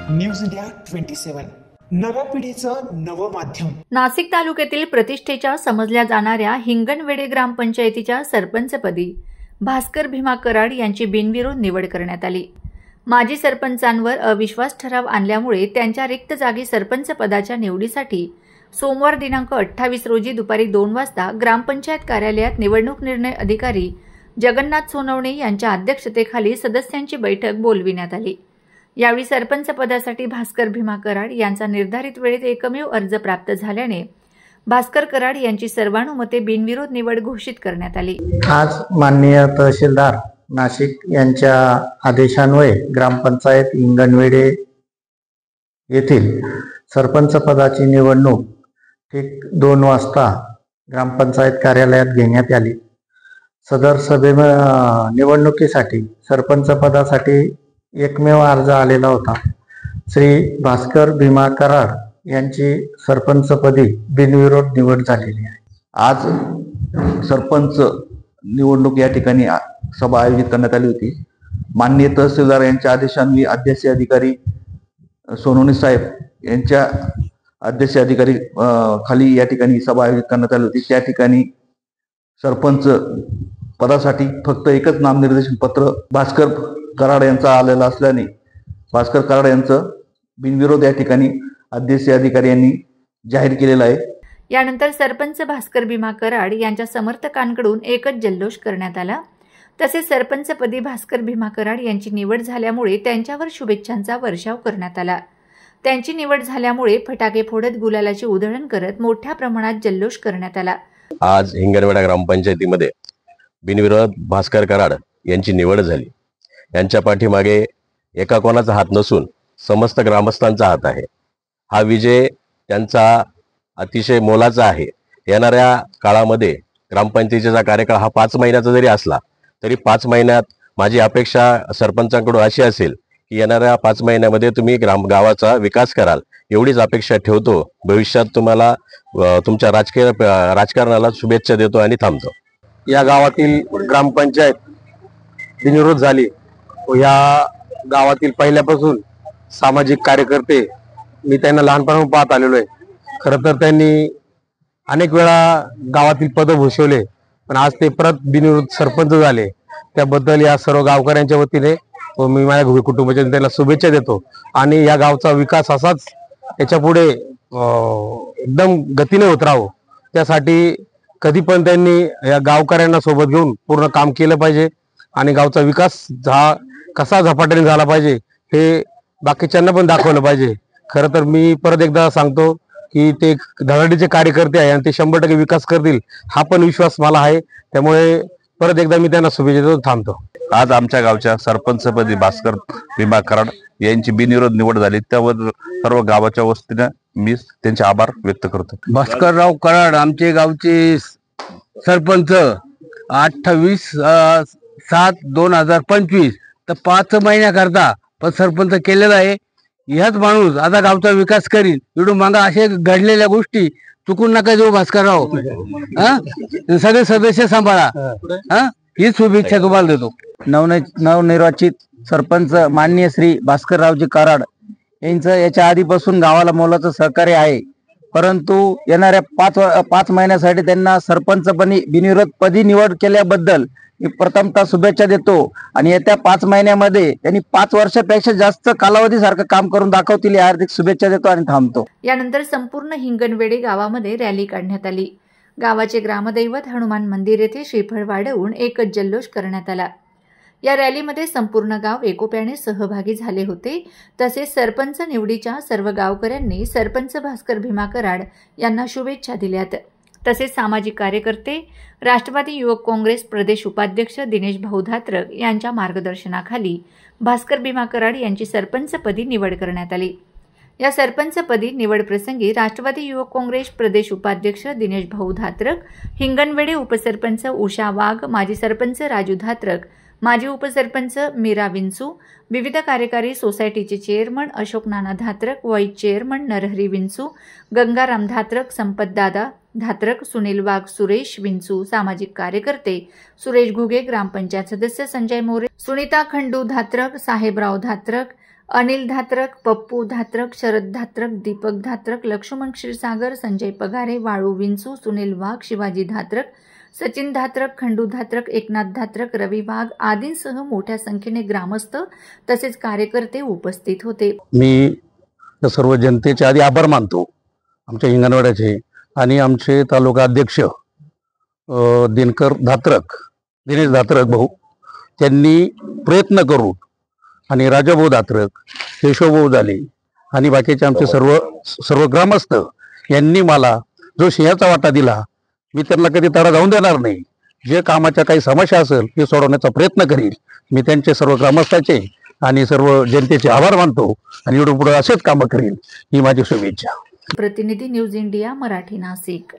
News India 27 नव्या पिढीचं नवं माध्यम। नाशिक तालुक्यातील प्रतिष्ठेच्या समजल्या जाणाऱ्या हिंगणवेडे ग्रामपंचायतीच्या सरपंचपदी भास्कर भीमा कराड यांची बिनविरोध निवड करण्यात आली। माजी सरपंचांवर अविश्वास ठराव आणल्यामुळे त्यांच्या रिक्त जागी सरपंच पदाच्या निवडीसाठी सोमवार दिनांक 28 रोजी दुपारी 2 वाजता ग्रामपंचायत कार्यालयात निवडणूक निर्णय अधिकारी जगन्नाथ सोनवणे यांच्या अध्यक्षतेखाली सदस्यांची बैठक बोलविण्यात आली। यावेळी सरपंच पदासाठी भास्कर भीमा कराड यांचा निर्धारित वेळेत एकमेव अर्ज प्राप्त झाल्याने भास्कर कराड यांची सर्वानुमते बिनविरोध निवड घोषित करण्यात आली। आज माननीय तहसीलदार नाशिक यांच्या आदेशान्वये ग्रामपंचायत हिंगणवेडे येथील सरपंच पदाची निवडणूक ठीक 2 वाजता ग्रामपंचायत कार्यालयात घेण्यात आली। सदर निवडणुकीसाठी सरपंच पदासाठी एकमेव अर्ज आलेला होता। श्री भास्कर भीमा कराड यांची सरपंचपदी बिनविरोध निवड झालेली आहे। आज सरपंच निवडणूक या ठिकाणी सभा आयोजित करण्यात आली होती। माननीय तहसीलदार यांच्या आदेशान्वये अध्यक्ष अधिकारी सोनवणे साहेब यांच्या अध्यक्ष अधिकारी खाली या ठिकाणी सभा आयोजित करण्यात आली होती। त्या ठिकाणी सरपंच पदासाठी फक्त एकच नामनिर्देशन पत्र भास्कर कराड यांचा आलेला असल्याने भास्कर कराड यांचं बिनविरोध या ठिकाणी अध्यक्ष अधिकारी यांनी जाहीर केलेलं आहे। यानंतर सरपंच भास्कर भीमा कराड यांच्या समर्थकांकडून एकच जल्लोष करण्यात आला। तसेच सरपंचपदी भास्कर भीमा कराड यांची निवड झाल्यामुळे त्यांच्यावर शुभेच्छांचा वर्षाव करण्यात आला। त्यांची निवड झाल्यामुळे फटाके फोडत गुलालाची उधळण करत मोठ्या प्रमाणात जल्लोष करण्यात आला। आज हिंगणवेडा ग्रामपंचायतीमध्ये बिनविरोध भास्कर कराड यांची निवड झाली। यांच्या पाठीमागे एका कोणाचा हात नसून समस्त ग्रामस्थांचा हात आहे। हा विजय त्यांचा अतिशय मोलाचा आहे। येणाऱ्या काळामध्ये ग्रामपंचायतीचा कार्यकाळ हा 5 महिन्याचा जरी असला तरी 5 महिन्यात माझी अपेक्षा सरपंचांकडून अशी असेल की येणाऱ्या 5 महिन्यामध्ये तुम्ही गावाचा विकास कराल एवढीच अपेक्षा ठेवतो। भविष्यात तुम्हाला तुमच्या राजकारणाला शुभेच्छा देतो आणि थांबतो। या गावातील ग्रामपंचायत बिनविरोध झाली व या गावातील पहिल्यापासून सामाजिक कार्यकर्ते मी त्यांना लहानपणापासून पाहत आलेलो आहे। खरं तर त्यांनी अनेक वेळा गावातील पद भूषवले, पण आज ते परत बिनविरोध सरपंच झाले। त्याबद्दल या सर्व गावकऱ्यांच्या वतीने व मी माझ्या कुटुंबाच्या त्यांना शुभेच्छा देतो आणि या गावचा विकास असाच याच्या पुढे एकदम गतीने होत राहावं, त्यासाठी कधी पण त्यांनी या गावकऱ्यांना सोबत घेऊन पूर्ण काम केलं पाहिजे आणि गावचा विकास कसा झपाट्याने झाला पाहिजे हे बाकीच्यांना पण दाखवलं पाहिजे। खरं तर मी परत एकदा सांगतो की ते धडाडीचे कार्यकर्ते आहे आणि ते 100% विकास करतील हा पण विश्वास मला आहे। त्यामुळे परत एकदा मी त्यांना शुभेच्छा देतो, थांबतो। आज आमच्या गावच्या सरपंचपदी भास्कर भीमा कराड यांची बिनविरोध निवड झाली, त्यावर सर्व गावाच्या वतीने मी त्यांचे आभार व्यक्त करतो। भास्करराव कराड आमचे गावचे सरपंच 28/7/2025 तर 5 महिन्याकरता पण सरपंच केलेला आहे। ह्याच माणूस आता गावचा विकास करील। इडून मागा असे घडलेल्या गोष्टी चुकून नका जाऊ भास्करराव। सगळे सदस्य सांभाळा, ही शुभेच्छा तुम्हाला देतो। नवनिर्वाचित सरपंच माननीय श्री भास्कररावजी कराड यांचं याच्या आधीपासून गावाला मोलाचं सहकार्य आहे, परंतु येणाऱ्या 5 महिन्यासाठी त्यांना सरपंचपदी बिनविरोध पदी निवड केल्याबद्दल मी प्रथमतः शुभेच्छा देतो आणि येत्या 5 महिन्यामध्ये त्यांनी 5 वर्षापेक्षा जास्त कालावधीसारखं काम करून दाखवतील या हार्दिक शुभेच्छा देतो आणि थांबतो। यानंतर संपूर्ण हिंगणवेडे गावामध्ये रॅली काढण्यात आली। गावाचे ग्रामदैवत हनुमान मंदिर येथे श्रीफळ वाढवून एकच जल्लोष करण्यात आला। या रॅलीमध्ये संपूर्ण गाव एकोप्याने सहभागी झाले होते। तसेच सरपंच निवडीच्या सर्व गावकऱ्यांनी सरपंच भास्कर भीमा कराड यांना शुभेच्छा दिल्यात। तसेच सामाजिक कार्यकर्ते राष्ट्रवादी युवक काँग्रेस प्रदेश उपाध्यक्ष दिनेश भाऊ धात्रक यांच्या मार्गदर्शनाखाली भास्कर भीमा कराड यांची सरपंचपदी निवड करण्यात आली। या सरपंचपदी निवड प्रसंगी राष्ट्रवादी युवक काँग्रेस प्रदेश उपाध्यक्ष दिनेश भाऊ धात्रक, हिंगणवेडे उपसरपंच उषा वाघ, माजी सरपंच राजू धात्रक, माजी उपसरपंच मीरा विंचू, विविध कार्यकारी सोसायटीचे चेअरमन अशोक नाना धात्रक, वाईस चेअरमन नरहरी विंचू, गंगाराम धात्रक, संपतदादा धात्रक, सुनील वाघ, सुरेश विंचू, सामाजिक कार्यकर्ते सुरेश घुगे, ग्रामपंचायत सदस्य संजय मोरे, सुनीता खंडू धात्रक, साहेबराव धात्रक, अनिल धात्रक, पप्पू धात्रक, शरद धात्रक, दीपक धात्रक, लक्ष्मण क्षीरसागर, संजय पगारे, वाळू विंचू, सुनील वाघ, शिवाजी धात्रक, सचिन धात्रक, खंडू धात्रक, एकनाथ धात्रक, रवी वाघ आदींसह मोठ्या संख्येने ग्रामस्थ तसेच कार्यकर्ते उपस्थित होते. मी या सर्व जनतेचे आधी आभार मानतो, आमच्या हिंगणवेड्याचे आणि आमचे तालुका अध्यक्ष दिनेश धात्रक भाऊ, त्यांनी प्रयत्न करून आणि राजाभाऊ धात्रक, केशवभाऊ झाले आणि बाकीचे आमचे सर्व ग्रामस्थ यांनी मला जो सिंहाचा वाटा दिला, मी त्यांना कधी तडा जाऊन देणार नाही. जे कामाच्या काही समस्या असेल ते सोडवण्याचा प्रयत्न करील. मी त्यांचे सर्व ग्रामस्थांचे आणि सर्व जनतेचे आभार मानतो आणि पुढे असेच कामं करील ही माझी शुभेच्छा. प्रतिनिधी न्यूज इंडिया मराठी नाशिक.